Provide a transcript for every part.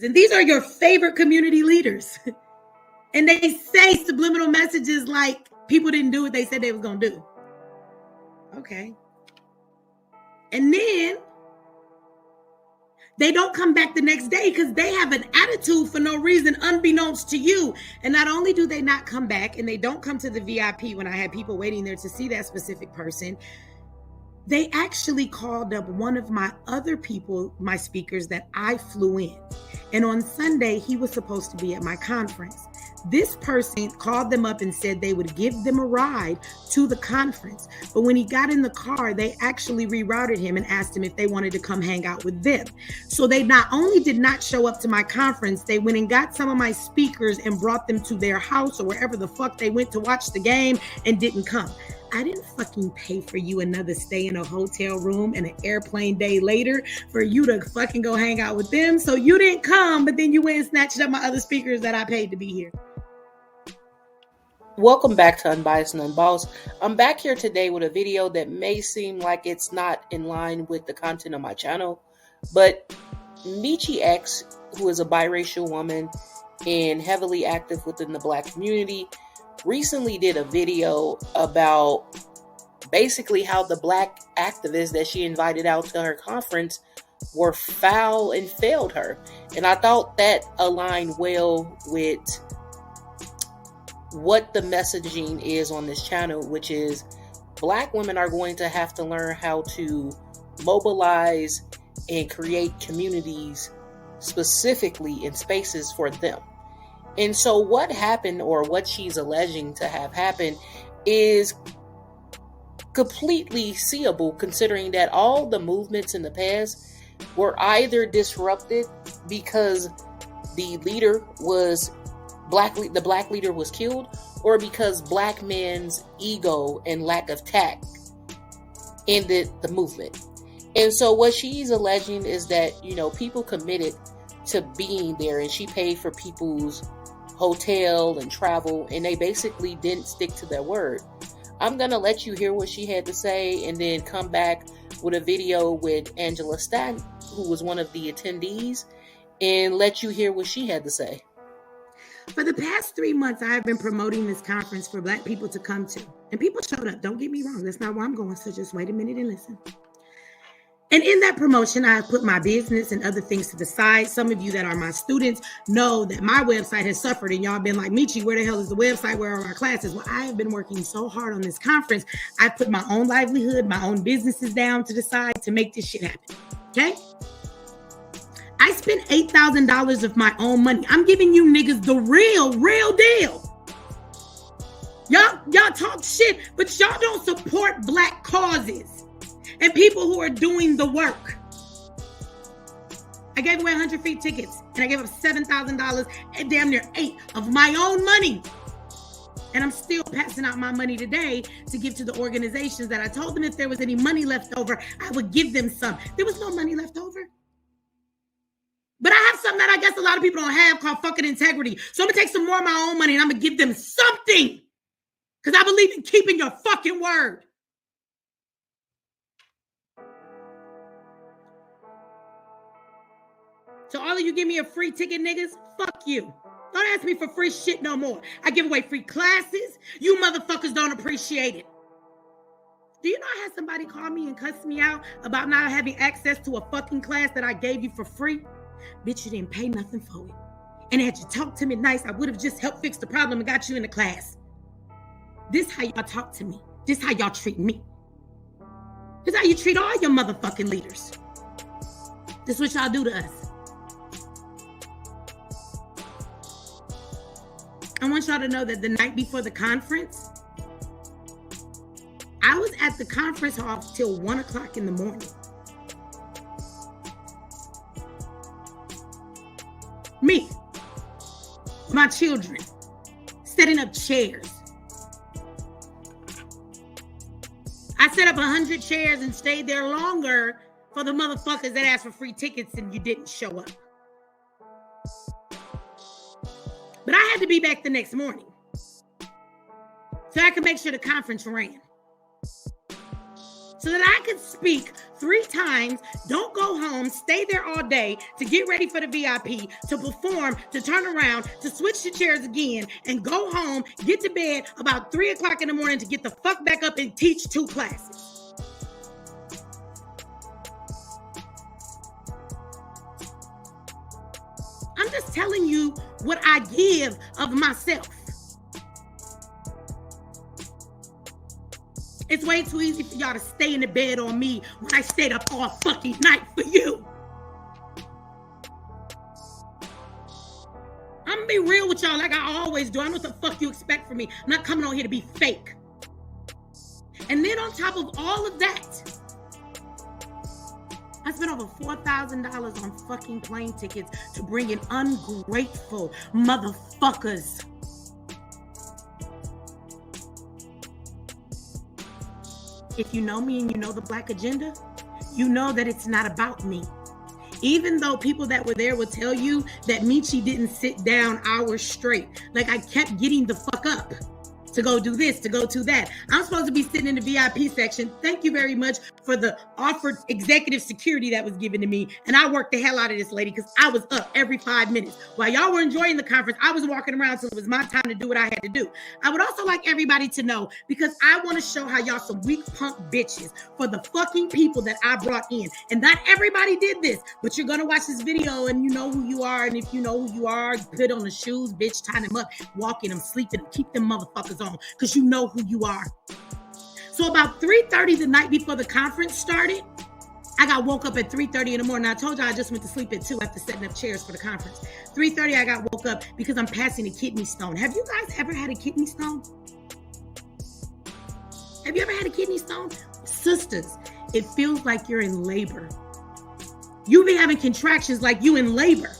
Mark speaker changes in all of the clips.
Speaker 1: And these are your favorite community leaders. And they say subliminal messages like people didn't do what they said they was going to do. Okay. And then they don't come back the next day because they have an attitude for no reason, unbeknownst to you. And not only do they not come back, and they don't come to the VIP when I had people waiting there to see that specific person, they actually called up one of my other people, my speakers that I flew in. And on Sunday, he was supposed to be at my conference. This person called them up and said they would give them a ride to the conference. But when he got in the car, they actually rerouted him and asked him if they wanted to come hang out with them. So they not only did not show up to my conference, they went and got some of my speakers and brought them to their house or wherever the fuck they went to watch the game and didn't come. I didn't fucking pay for you another stay in a hotel room and an airplane day later for you to fucking go hang out with them. So you didn't come, but then you went and snatched up my other speakers that I paid to be here.
Speaker 2: Welcome back to Unbiased and Unbossed. I'm back here today with a video that may seem like it's not in line with the content of my channel, but Meechie X, who is a biracial woman and heavily active within the Black community, recently did a video about basically how the Black activists that she invited out to her conference were foul and failed her. And I thought that aligned well with what the messaging is on this channel, which is Black women are going to have to learn how to mobilize and create communities specifically in spaces for them. And so what happened, or what she's alleging to have happened, is completely seeable, considering that all the movements in the past were either disrupted because the leader was the Black leader was killed, or because Black men's ego and lack of tact ended the movement. And so what she's alleging is that, people committed to being there, and she paid for people's hotel and travel, and they basically didn't stick to their word. I'm going to let you hear what she had to say and then come back with a video with Angela Stanton, who was one of the attendees, and let you hear what she had to say.
Speaker 1: For the past 3 months, I have been promoting this conference for Black people to come to. And people showed up. Don't get me wrong. That's not where I'm going. So just wait a minute and listen. And in that promotion, I put my business and other things to the side. Some of you that are my students know that my website has suffered, and y'all been like, Meechie, where the hell is the website? Where are our classes? Well, I have been working so hard on this conference. I put my own livelihood, my own businesses down to the side to make this shit happen. Okay? I spent $8,000 of my own money. I'm giving you niggas the real deal. Y'all talk shit, but y'all don't support Black causes and people who are doing the work. I gave away 100 free tickets, and I gave up $7,000 and damn near $8,000 of my own money. And I'm still passing out my money today to give to the organizations that I told them if there was any money left over, I would give them some. There was no money left over. But I have something that I guess a lot of people don't have called fucking integrity. So I'm going to take some more of my own money and I'm going to give them something. Because I believe in keeping your fucking word. So all of you give me a free ticket, niggas, fuck you. Don't ask me for free shit no more. I give away free classes. You motherfuckers don't appreciate it. Do you know I had somebody call me and cuss me out about not having access to a fucking class that I gave you for free? Bitch, you didn't pay nothing for it. And had you talked to me nice, I would have just helped fix the problem and got you in the class. This how y'all talk to me. This how y'all treat me. This how you treat all your motherfucking leaders. This what y'all do to us. I want y'all to know that the night before the conference, I was at the conference hall till 1 o'clock in the morning. Me, my children, setting up chairs. I set up 100 chairs and stayed there longer for the motherfuckers that asked for free tickets and you didn't show up. But I had to be back the next morning so I could make sure the conference ran. So that I could speak 3 times, don't go home, stay there all day to get ready for the VIP, to perform, to turn around, to switch the chairs again, and go home, get to bed about 3 o'clock in the morning to get the fuck back up and teach 2 classes. I'm just telling you what I give of myself. It's way too easy for y'all to stay in the bed on me when I stayed up all fucking night for you. I'm gonna be real with y'all like I always do. I know what the fuck you expect from me. I'm not coming on here to be fake. And then on top of all of that, I spent over $4,000 on fucking plane tickets to bring in ungrateful motherfuckers. If you know me and you know the Black agenda, you know that it's not about me. Even though people that were there will tell you that Meechie didn't sit down hours straight. Like I kept getting the fuck up to go do this, to go to that. I'm supposed to be sitting in the VIP section. Thank you very much for the offered executive security that was given to me. And I worked the hell out of this lady because I was up every 5 minutes. While y'all were enjoying the conference, I was walking around till it was my time to do what I had to do. I would also like everybody to know, because I want to show how y'all some weak punk bitches for the fucking people that I brought in. And not everybody did this, but you're going to watch this video and you know who you are. And if you know who you are, put on the shoes, bitch, tie them up, walking them, sleeping them, keep them motherfuckers on, because you know who you are. So about 3:30 the night before the conference started, I got woke up at 3:30 in the morning. I told you I just went to sleep at 2 after setting up chairs for the conference. 3:30 I got woke up because I'm passing a kidney stone. Have you guys ever had a kidney stone? Have you ever had a kidney stone? Sisters, it feels like you're in labor. You be having contractions like you in labor.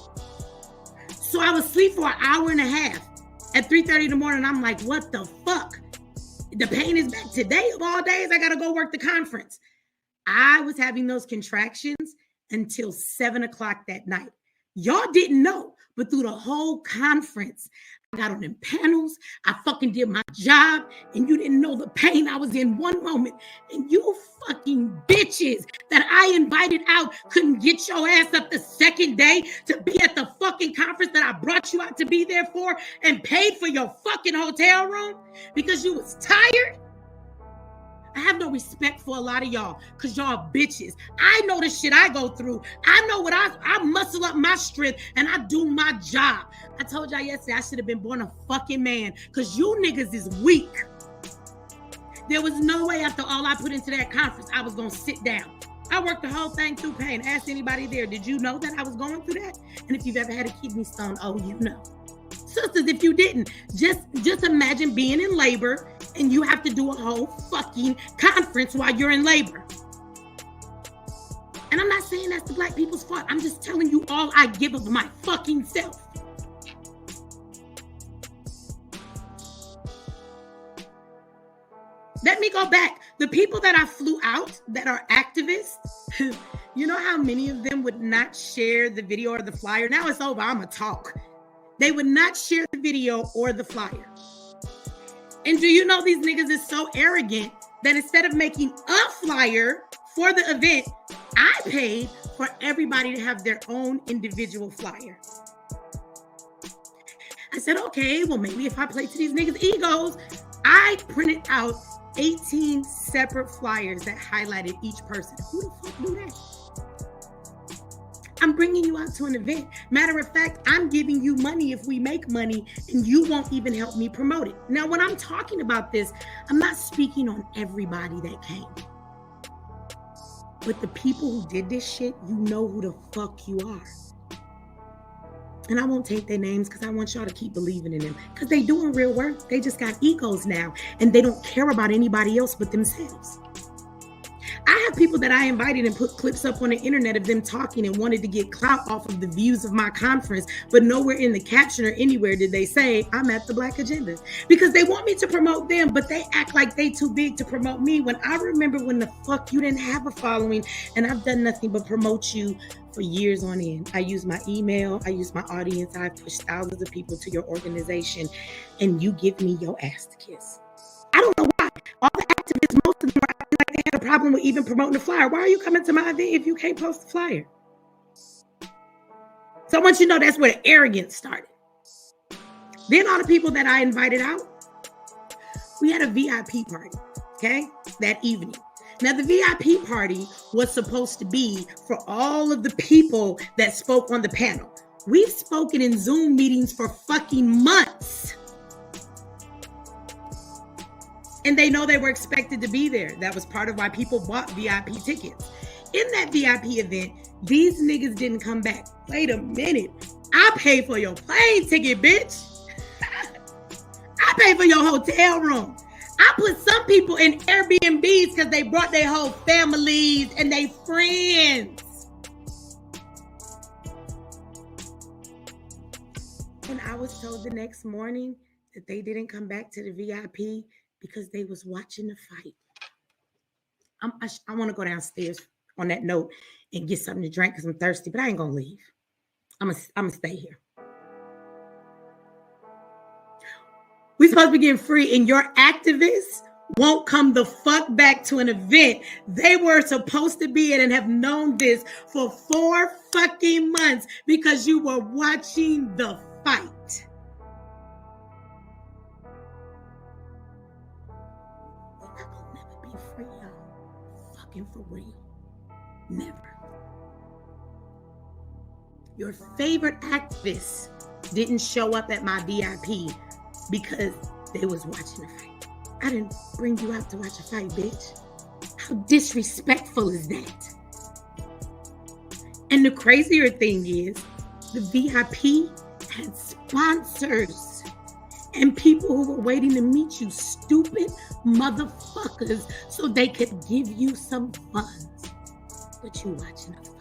Speaker 1: So I was asleep for an hour and a half. At 3:30 in the morning, I'm like, what the fuck? The pain is back today of all days. I got to go work the conference. I was having those contractions until 7 o'clock that night. Y'all didn't know, but through the whole conference, I got on them panels. I fucking did my job, and you didn't know the pain I was in one moment. And you fucking bitches that I invited out couldn't get your ass up the second day to be at the fucking conference that I brought you out to be there for and paid for your fucking hotel room because you was tired. I have no respect for a lot of y'all because y'all bitches. I know the shit I go through. I know what I muscle up my strength and I do my job. I told y'all yesterday I should have been born a fucking man because you niggas is weak. There was no way after all I put into that conference I was going to sit down. I worked the whole thing through pain. Ask anybody there, did you know that I was going through that? And if you've ever had a kidney stone, oh, you know. Sisters, if you didn't, just imagine being in labor and you have to do a whole fucking conference while you're in labor. And I'm not saying that's the Black people's fault. I'm just telling you all I give of my fucking self. Let me go back. The people that I flew out that are activists, you know how many of them would not share the video or the flyer? Now it's over. I'm going to talk. They would not share the video or the flyer. And do you know these niggas is so arrogant that instead of making a flyer for the event, I paid for everybody to have their own individual flyer. I said, okay, well, maybe if I play to these niggas' egos, I printed out 18 separate flyers that highlighted each person. Who the fuck do that? I'm bringing you out to an event. Matter of fact, I'm giving you money if we make money, and you won't even help me promote it. Now, when I'm talking about this, I'm not speaking on everybody that came. But the people who did this shit, you know who the fuck you are. And I won't take their names because I want y'all to keep believing in them. Because they doing real work. They just got egos now. And they don't care about anybody else but themselves. I have people that I invited and put clips up on the internet of them talking and wanted to get clout off of the views of my conference, but nowhere in the caption or anywhere did they say I'm at the Black agenda, because they want me to promote them, but they act like they too big to promote me. When I remember when the fuck you didn't have a following, and I've done nothing but promote you for years on end. I use my email, I use my audience, I've pushed thousands of people to your organization, and you give me your ass to kiss. I don't know why. All the activists, most of them are acting like they had a problem with even promoting the flyer. Why are you coming to my event if you can't post the flyer? So I want you to know that's where the arrogance started. Then all the people that I invited out, we had a VIP party, okay, that evening. Now, the VIP party was supposed to be for all of the people that spoke on the panel. We've spoken in Zoom meetings for fucking months. And they know they were expected to be there. That was part of why people bought VIP tickets. In that VIP event, these niggas didn't come back. Wait a minute. I paid for your plane ticket, bitch. I paid for your hotel room. I put some people in Airbnbs because they brought their whole families and their friends. And I was told the next morning that they didn't come back to the VIP because they was watching the fight. I want to go downstairs on that note and get something to drink because I'm thirsty, but I ain't going to leave. I'm going to stay here. We supposed to be getting free, and your activists won't come the fuck back to an event they were supposed to be at and have known this for 4 fucking months because you were watching the fight. We're not gonna never be free, y'all. Fucking for real. Never. Your favorite activists didn't show up at my VIP because they was watching a fight. I didn't bring you out to watch a fight, bitch. How disrespectful is that? And the crazier thing is, the VIP had sponsors and people who were waiting to meet you, stupid motherfuckers, so they could give you some funds. But you watching a fight.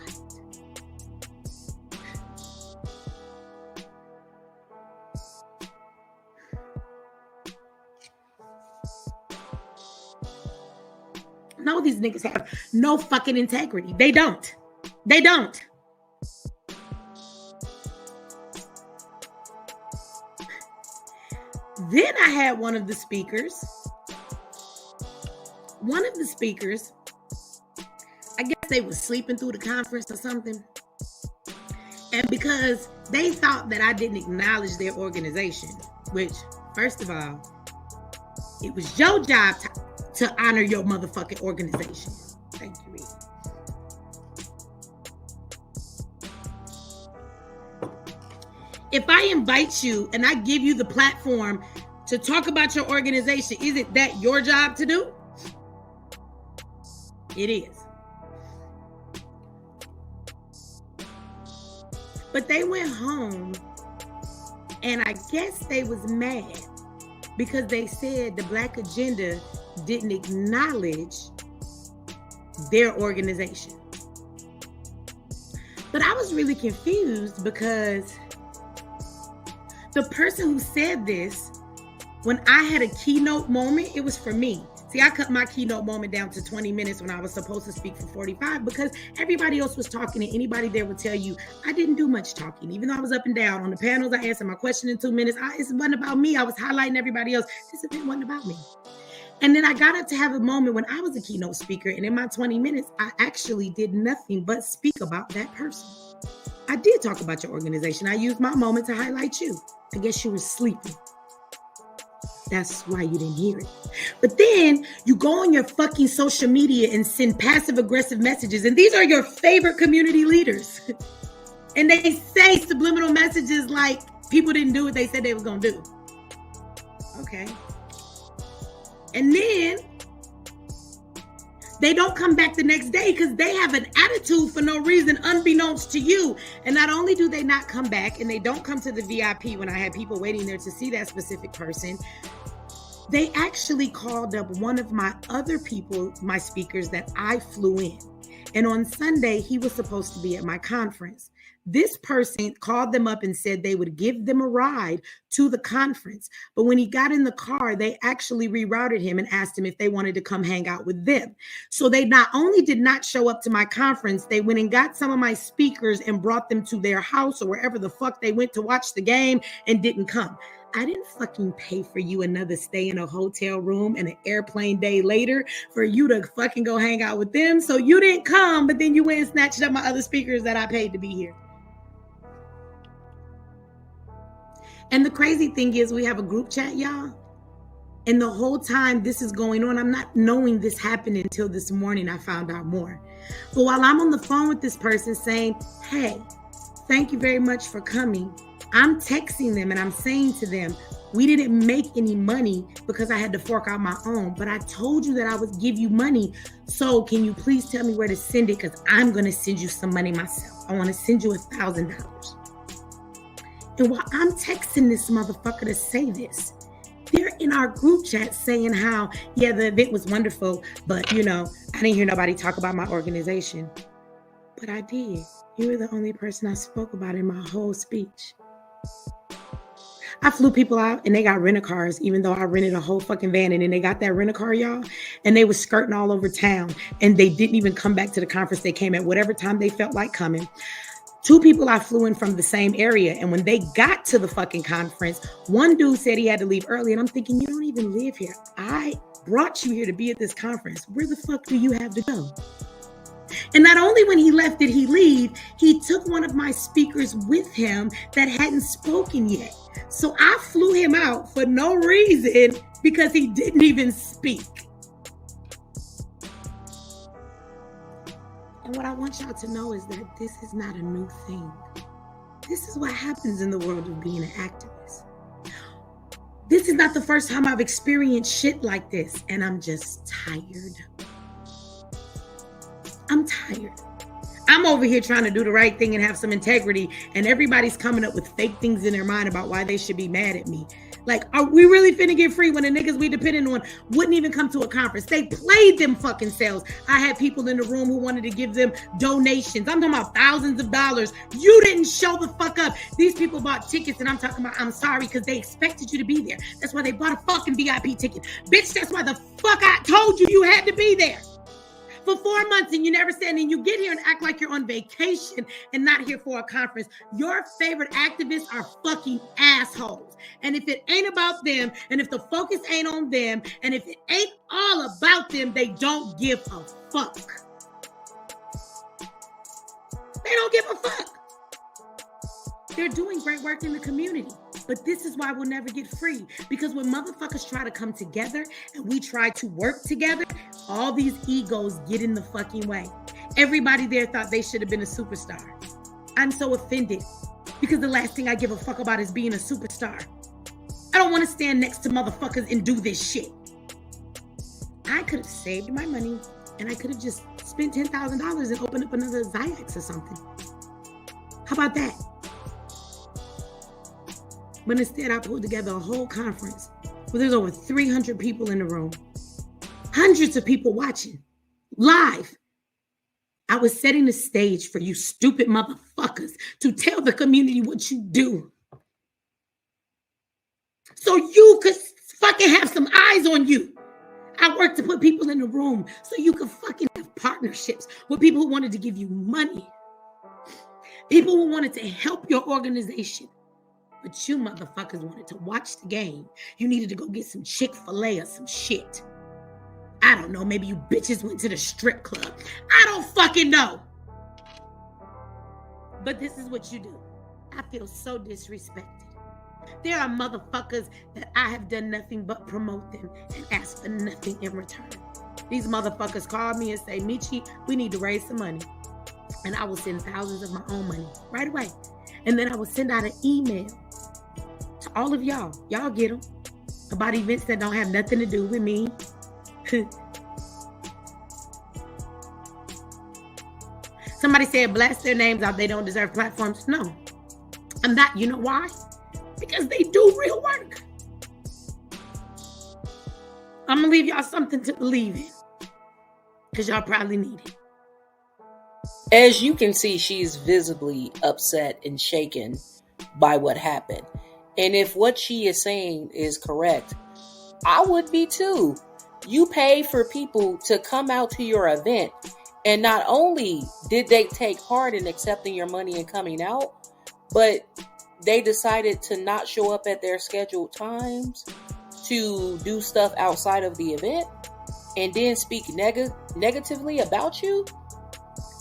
Speaker 1: No, these niggas have no fucking integrity. They don't. They don't. Then I had one of the speakers, I guess they was sleeping through the conference or something. And because they thought that I didn't acknowledge their organization, which, first of all, it was your job to honor your motherfucking organization. Thank you, Reed. If I invite you and I give you the platform to talk about your organization, isn't that your job to do? It is. But they went home and I guess they was mad because they said the Black agenda didn't acknowledge their organization. But I was really confused because the person who said this, when I had a keynote moment, it was for me. See, I cut my keynote moment down to 20 minutes when I was supposed to speak for 45 because everybody else was talking, and anybody there would tell you I didn't do much talking. Even though I was up and down on the panels, I answered my question in 2 minutes. It wasn't about me. I was highlighting everybody else. This event wasn't about me. And then I got up to have a moment when I was a keynote speaker, and in my 20 minutes, I actually did nothing but speak about that person. I did talk about your organization. I used my moment to highlight you. I guess you were sleeping. That's why you didn't hear it. But then you go on your fucking social media and send passive aggressive messages. And these are your favorite community leaders. And they say subliminal messages like people didn't do what they said they were going to do. Okay. And then they don't come back the next day because they have an attitude for no reason, unbeknownst to you. And not only do they not come back and they don't come to the VIP when I had people waiting there to see that specific person, they actually called up one of my other people, my speakers that I flew in. And on Sunday, he was supposed to be at my conference. This person called them up and said they would give them a ride to the conference. But when he got in the car, they actually rerouted him and asked him if they wanted to come hang out with them. So they not only did not show up to my conference, they went and got some of my speakers and brought them to their house or wherever the fuck they went to watch the game and didn't come. I didn't fucking pay for you another stay in a hotel room and an airplane day later for you to fucking go hang out with them. So you didn't come, but then you went and snatched up my other speakers that I paid to be here. And the crazy thing is we have a group chat, y'all. And the whole time this is going on, I'm not knowing this happened until this morning I found out more. But while I'm on the phone with this person saying, hey, thank you very much for coming, I'm texting them and I'm saying to them, we didn't make any money because I had to fork out my own, but I told you that I would give you money. So can you please tell me where to send it? Because I'm going to send you some money myself. I want to send you $1,000. And while I'm texting this motherfucker to say this, they're in our group chat saying how, yeah, the event was wonderful, but I didn't hear nobody talk about my organization. But I did. You were the only person I spoke about in my whole speech. I flew people out and they got rent-a-cars, even though I rented a whole fucking van, and then they got that rent-a-car, y'all, and they was skirting all over town, and they didn't even come back to the conference. They came at whatever time they felt like coming. 2 people I flew in from the same area, and when they got to the fucking conference, one dude said he had to leave early, and I'm thinking, you don't even live here. I brought you here to be at this conference. Where the fuck do you have to go? And not only when he left did he leave, he took one of my speakers with him that hadn't spoken yet. So I flew him out for no reason because he didn't even speak. And what I want y'all to know is that this is not a new thing. This is what happens in the world of being an activist. This is not the first time I've experienced shit like this, and I'm just tired. I'm tired. I'm over here trying to do the right thing and have some integrity, and everybody's coming up with fake things in their mind about why they should be mad at me. Like, are we really finna get free when the niggas we dependent on wouldn't even come to a conference? They played them fucking selves. I had people in the room who wanted to give them donations. I'm talking about thousands of dollars. You didn't show the fuck up. These people bought tickets, and I'm talking about, I'm sorry, because they expected you to be there. That's why they bought a fucking VIP ticket. Bitch, that's why the fuck I told you had to be there. For 4 months, and you never said, and you get here and act like you're on vacation and not here for a conference. Your favorite activists are fucking assholes. And if it ain't about them, and if the focus ain't on them, and if it ain't all about them, they don't give a fuck. They don't give a fuck. They're doing great work in the community. But this is why we'll never get free. Because when motherfuckers try to come together and we try to work together, all these egos get in the fucking way. Everybody there thought they should have been a superstar. I'm so offended because the last thing I give a fuck about is being a superstar. I don't want to stand next to motherfuckers and do this shit. I could have saved my money and I could have just spent $10,000 and opened up another X or something. How about that? But instead, I pulled together a whole conference where there's over 300 people in the room, hundreds of people watching live. I was setting the stage for you stupid motherfuckers to tell the community what you do. So you could fucking have some eyes on you. I worked to put people in the room so you could fucking have partnerships with people who wanted to give you money. People who wanted to help your organization. But you motherfuckers wanted to watch the game. You needed to go get some Chick-fil-A or some shit. I don't know. Maybe you bitches went to the strip club. I don't fucking know. But this is what you do. I feel so disrespected. There are motherfuckers that I have done nothing but promote them and ask for nothing in return. These motherfuckers call me and say, Meechie, we need to raise some money. And I will send thousands of my own money right away. And then I will send out an email to all of y'all. Y'all get them. About events that don't have nothing to do with me. Somebody said blast their names out. They don't deserve platforms. No, I'm not. You know why? Because they do real work. I'm going to leave y'all something to believe in. Because y'all probably need it.
Speaker 2: As you can see, she's visibly upset and shaken by what happened. And if what she is saying is correct, I would be too. You pay for people to come out to your event, and not only did they take part in accepting your money and coming out, but they decided to not show up at their scheduled times to do stuff outside of the event and then speak negatively about you,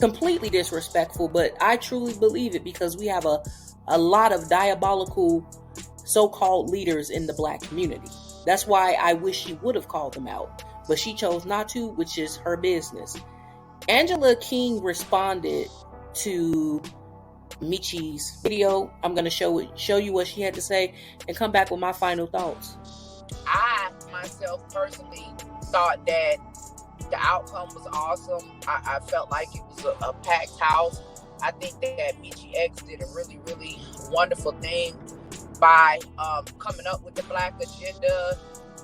Speaker 2: completely disrespectful. But I truly believe it, because we have a lot of diabolical so-called leaders in the Black community. That's why I wish she would have called them out, but she chose not to, which is her business. Angela King responded to Meechie's video. I'm going to show you what she had to say and come back with my final thoughts.
Speaker 3: I myself personally thought that the outcome was awesome. I felt like it was a packed house. I think that Meeche X did a really, really wonderful thing by coming up with the Black agenda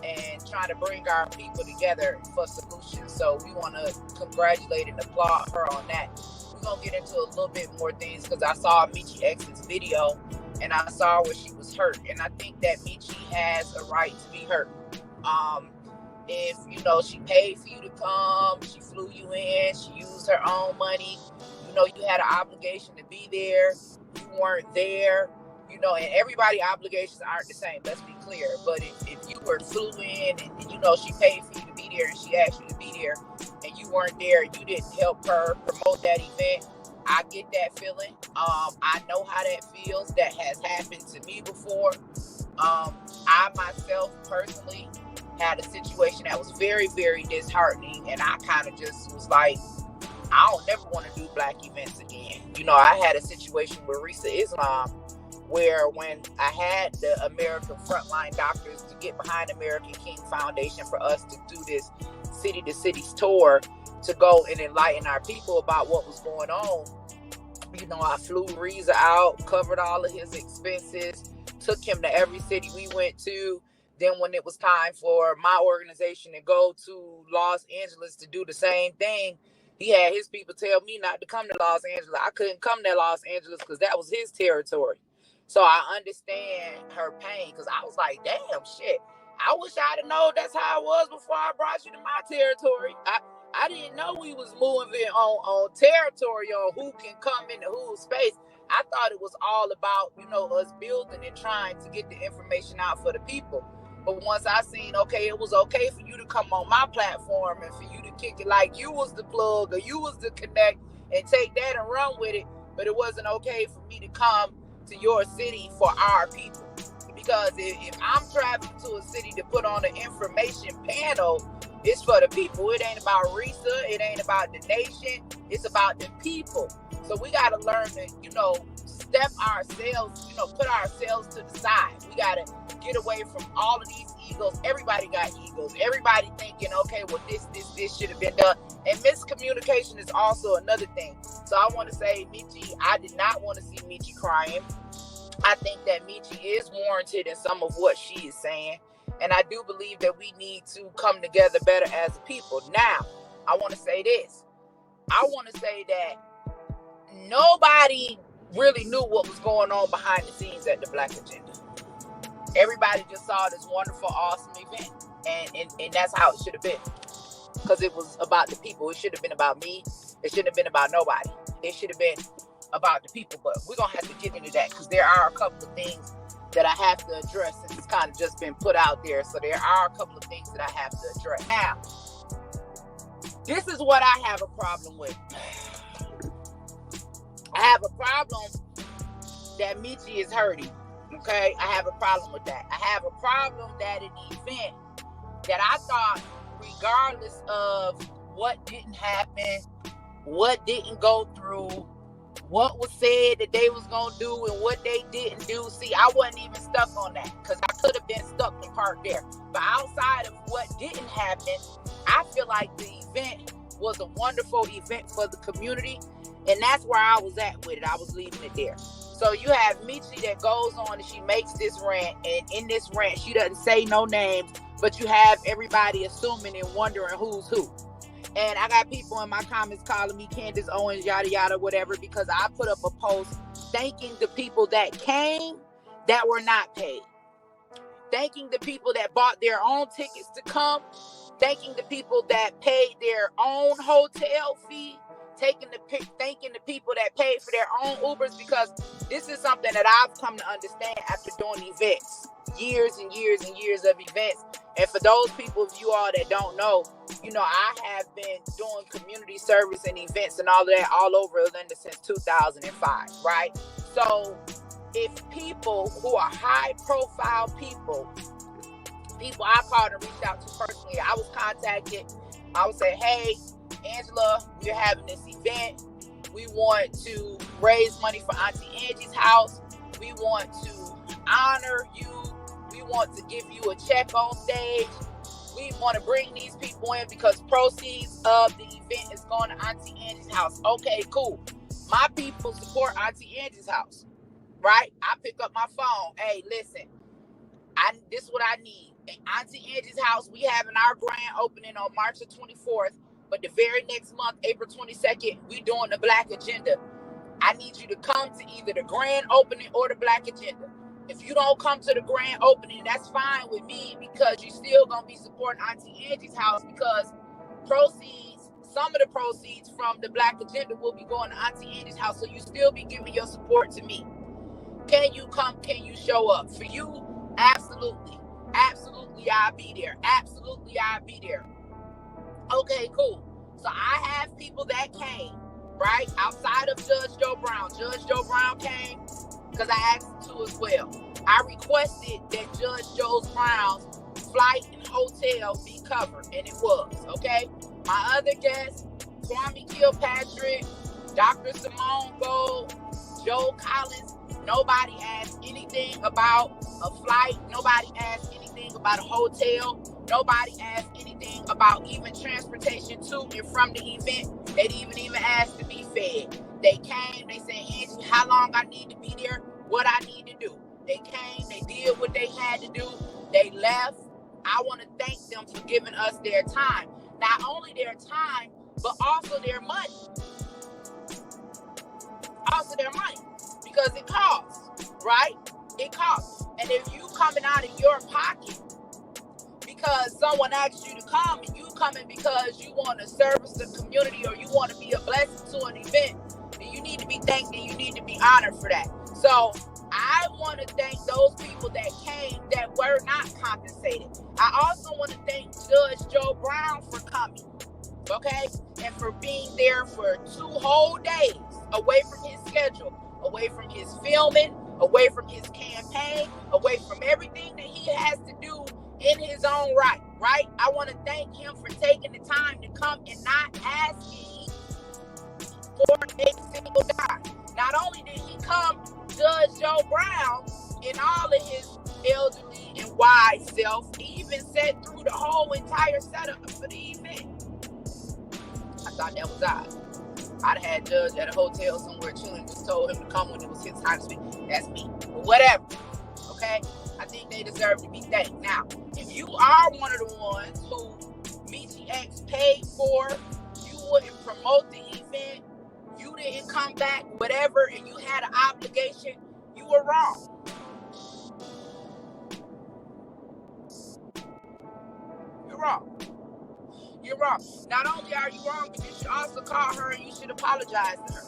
Speaker 3: and trying to bring our people together for solutions. So we want to congratulate and applaud her on that. We're going to get into a little bit more things, because I saw Meeche X's video and I saw where she was hurt. And I think that Meechie has a right to be hurt. If, she paid for you to come, she flew you in, she used her own money, you had an obligation to be there, you weren't there, and everybody's obligations aren't the same, let's be clear. But if you were flew in and, she paid for you to be there and she asked you to be there and you weren't there, you didn't help her promote that event, I get that feeling. I know how that feels. That has happened to me before. I myself personally had a situation that was very, very disheartening, and I kind of just was like, I don't never want to do Black events again. I had a situation with Risa Islam, where when I had the American Frontline Doctors to get behind American King Foundation for us to do this city to cities tour to go and enlighten our people about what was going on, I flew Reza out, covered all of his expenses, took him to every city we went to. Then when it was time for my organization to go to Los Angeles to do the same thing, he had his people tell me not to come to Los Angeles. I couldn't come to Los Angeles because that was his territory. So I understand her pain, because I was like, damn, shit. I wish I'd have known that's how it was before I brought you to my territory. I didn't know we was moving on territory, on who can come into whose space. I thought it was all about, us building and trying to get the information out for the people. But once I seen, okay, it was okay for you to come on my platform and for you to kick it like you was the plug or you was the connect and take that and run with it, but it wasn't okay for me to come to your city for our people. Because if I'm traveling to a city to put on an information panel, it's for the people. It ain't about Risa. It ain't about the nation. It's about the people. So we got to learn to, step ourselves, put ourselves to the side. We got to get away from all of these egos. Everybody got egos. Everybody thinking, okay, well, this should have been done. And miscommunication is also another thing. So I want to say, Meechie, I did not want to see Meechie crying. I think that Meechie is warranted in some of what she is saying. And I do believe that we need to come together better as a people. Now, I want to say this. I want to say that nobody really knew what was going on behind the scenes at the Black Agenda. Everybody just saw this wonderful, awesome event. And that's how it should have been. Because it was about the people. It should have been about me. It shouldn't have been about nobody. It should have been about the people. But we're going to have to get into that, because there are a couple of things that I have to address, since it's kind of just been put out there. So there are a couple of things that I have to address. Now, this is what I have a problem with. I have a problem that Meechie is hurting. Okay? I have a problem with that. I have a problem that an event that I thought, regardless of what didn't happen, what didn't go through, what was said that they was going to do and what they didn't do. See, I wasn't even stuck on that, because I could have been stuck in part there. But outside of what didn't happen, I feel like the event was a wonderful event for the community. And that's where I was at with it. I was leaving it there. So you have Meechie that goes on and she makes this rant. And in this rant, she doesn't say no names, but you have everybody assuming and wondering who's who. And I got people in my comments calling me Candace Owens, yada, yada, whatever, because I put up a post thanking the people that came that were not paid. Thanking the people that bought their own tickets to come. Thanking the people that paid their own hotel fee. thanking the people that paid for their own Ubers, because this is something that I've come to understand after doing events, years and years and years of events. And for those people of you all that don't know, I have been doing community service and events and all of that all over Atlanta since 2005, right? So if people who are high profile people I called and reached out to personally, I was contacted, I would say, hey, Angela, we're having this event. We want to raise money for Auntie Angie's house. We want to honor you. We want to give you a check on stage. We want to bring these people in because proceeds of the event is going to Auntie Angie's house. Okay, cool. My people support Auntie Angie's house, right? I pick up my phone. Hey, listen, this is what I need. At Auntie Angie's house, we having our grand opening on March the 24th, but the very next month, April 22nd, we doing the Black Agenda. I need you to come to either the grand opening or the Black Agenda. If you don't come to the grand opening, that's fine with me, because you're still going to be supporting Auntie Angie's house, because some of the proceeds from the Black Agenda will be going to Auntie Angie's house, so you still be giving your support to me. Can you come? Can you show up? For you, absolutely. Absolutely, I'll be there. Absolutely, I'll be there. Okay, cool. So I have people that came, right? Outside of Judge Joe Brown. Judge Joe Brown came because I asked him to as well. I requested that Judge Joe Brown's flight and hotel be covered, and it was, okay? My other guests, Kwame Kilpatrick, Dr. Simone Gold, Joe Collins, nobody asked anything about a flight. Nobody asked anything about a hotel. Nobody asked anything about even transportation to and from the event. They didn't even ask to be fed. They came, they said, Angie, how long I need to be there, what I need to do. They came, they did what they had to do. They left. I want to thank them for giving us their time. Not only their time, but also their money. Also their money. Because it costs, right? It costs. And if you coming out of your pocket because someone asked you to come, and you coming because you want to service the community or you want to be a blessing to an event, then you need to be thanked and you need to be honored for that. So I want to thank those people that came that were not compensated. I also want to thank Judge Joe Brown for coming, okay? And for being there for 2 whole days away from his schedule, away from his filming, away from his campaign, away from everything that he has to do in his own right? I want to thank him for taking the time to come and not asking for a single dime. Not only did he come, Judge Joe Brown, in all of his elderly and wise self, he even sat through the whole entire setup for the event. I thought that was odd. I'd have had Judge at a hotel somewhere chilling, just told him to come when it was his time to speak. That's me. But whatever. Okay? I think they deserve to be thanked. Now, if you are one of the ones who Meeche X paid for, you wouldn't promote the event, you didn't come back, whatever, and you had an obligation, you were wrong. You're wrong. You're wrong. Not only are you wrong, but you should also call her and you should apologize to her.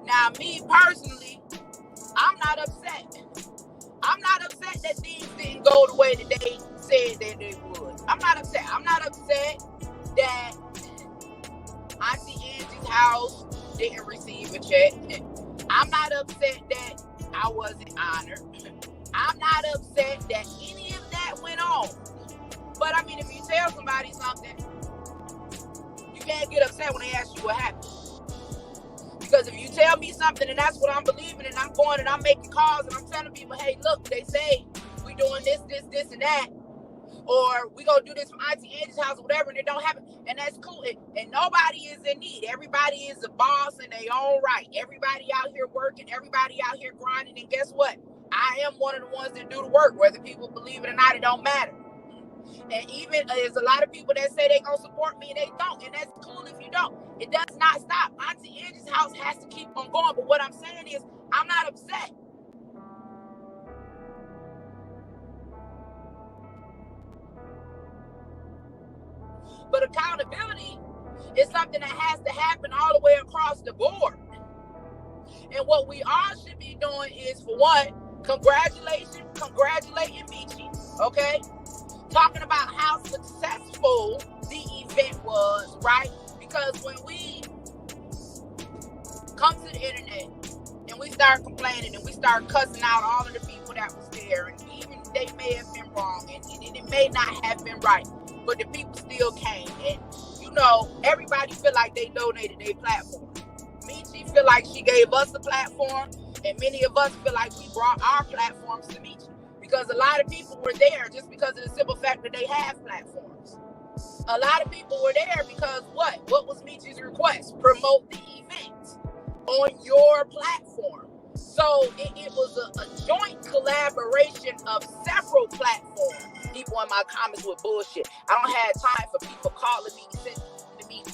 Speaker 3: Now, me personally, I'm not upset. I'm not upset that things didn't go the way that they said that they would. I'm not upset. I'm not upset that Auntie Angie's house didn't receive a check. I'm not upset that I wasn't honored. I'm not upset that any of that went on. But I mean, if you tell somebody something, you can't get upset when they ask you what happened. Because if you tell me something and that's what I'm believing, and I'm going and I'm making calls and I'm telling people, hey, look, they say we doing this, and that, or we gonna do this from Auntie Angie's house or whatever, and it don't happen, and that's cool. And nobody is in need. Everybody is a boss in their own right. Everybody out here working, everybody out here grinding, and guess what? I am one of the ones that do the work. Whether people believe it or not, it don't matter. And even there's a lot of people that say they gonna support me and they don't, and that's cool if you don't. It does not stop. Auntie Angie's house has to keep on going. But what I'm saying is, I'm not upset. But accountability is something that has to happen all the way across the board. And what we all should be doing is, for one, congratulating Meechie, okay? Talking about how successful the event was, right? Because when we come to the internet and we start complaining and we start cussing out all of the people that was there, and even they may have been wrong and it may not have been right, but the people still came, and you know, everybody feel like they donated their platform. Meechie feel like she gave us the platform, and many of us feel like we brought our platforms to Meechie, because a lot of people were there just because of the simple fact that they have platforms. A lot of people were there because what was Meechie's request? Promote the event on your platform. So it was a joint collaboration of several platforms. People in my comments with bullshit. I don't have time for people calling me, sending me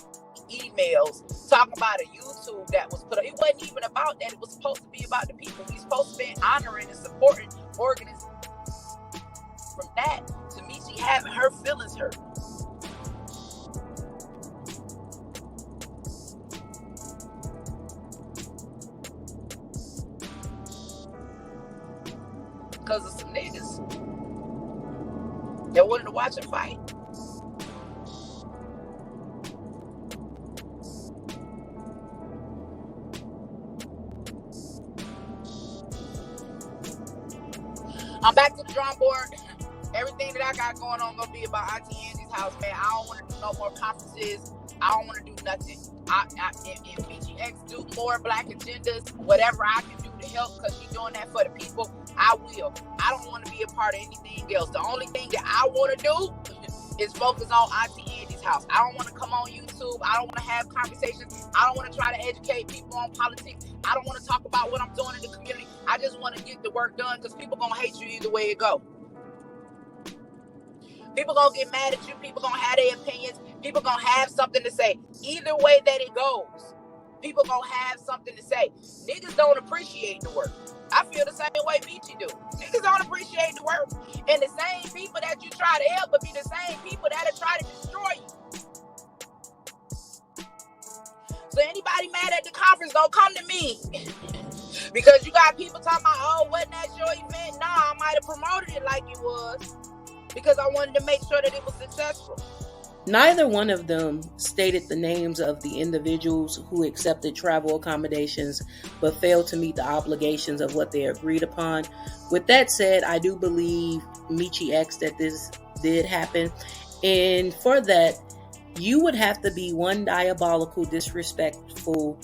Speaker 3: emails, talking about a YouTube that was put up. It wasn't even about that. It was supposed to be about the people. We supposed to be honoring and supporting organizations. From that to Meechie having her feelings hurt. Because of some niggas that wanted to watch him fight. I'm back to the drawing board. Everything that I got going on gonna be about Auntie Angie's house, man. I don't want to do no more conferences. I don't want to do nothing. If Meechie X do more black agendas, whatever I can do to help, because she's doing that for the people, I will. I don't want to be a part of anything else. The only thing that I want to do is focus on Auntie Angie's house. I don't want to come on YouTube. I don't want to have conversations. I don't want to try to educate people on politics. I don't want to talk about what I'm doing in the community. I just want to get the work done, because people gonna hate you either way it go. People gonna get mad at you. People gonna have their opinions. People gonna have something to say. Either way that it goes, people gonna have something to say. Niggas don't appreciate the work. I feel the same way Meechie do. Niggas don't appreciate the work. And the same people that you try to help will be the same people that'll try to destroy you. So anybody mad at the conference, don't come to me. Because you got people talking about, oh, wasn't that your event? Nah, I might have promoted it like it was, because I wanted to make sure that it was successful.
Speaker 2: Neither one of them stated the names of the individuals who accepted travel accommodations but failed to meet the obligations of what they agreed upon. With that said, I do believe Meechie X that this did happen. And for that, you would have to be one diabolical, disrespectful,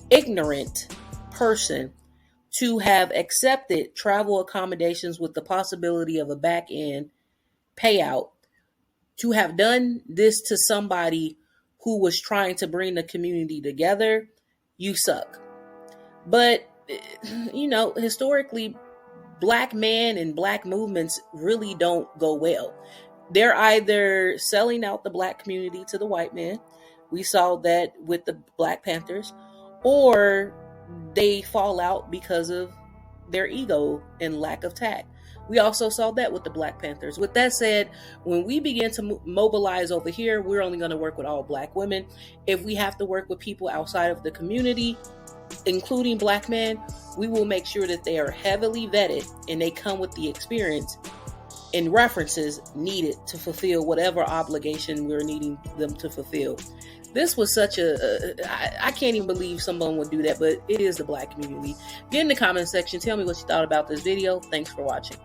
Speaker 2: ignorant person to have accepted travel accommodations with the possibility of a back end payout, to have done this to somebody who was trying to bring the community together. You suck. But, you know, historically, black men and black movements really don't go well. They're either selling out the black community to the white man. We saw that with the Black Panthers. Or they fall out because of their ego and lack of tact. We also saw that with the Black Panthers. With that said, when we begin to mobilize over here, we're only going to work with all black women. If we have to work with people outside of the community, including black men, we will make sure that they are heavily vetted and they come with the experience and references needed to fulfill whatever obligation we're needing them to fulfill. This was such I can't even believe someone would do that, but it is the black community. Get in the comment section. Tell me what you thought about this video. Thanks for watching.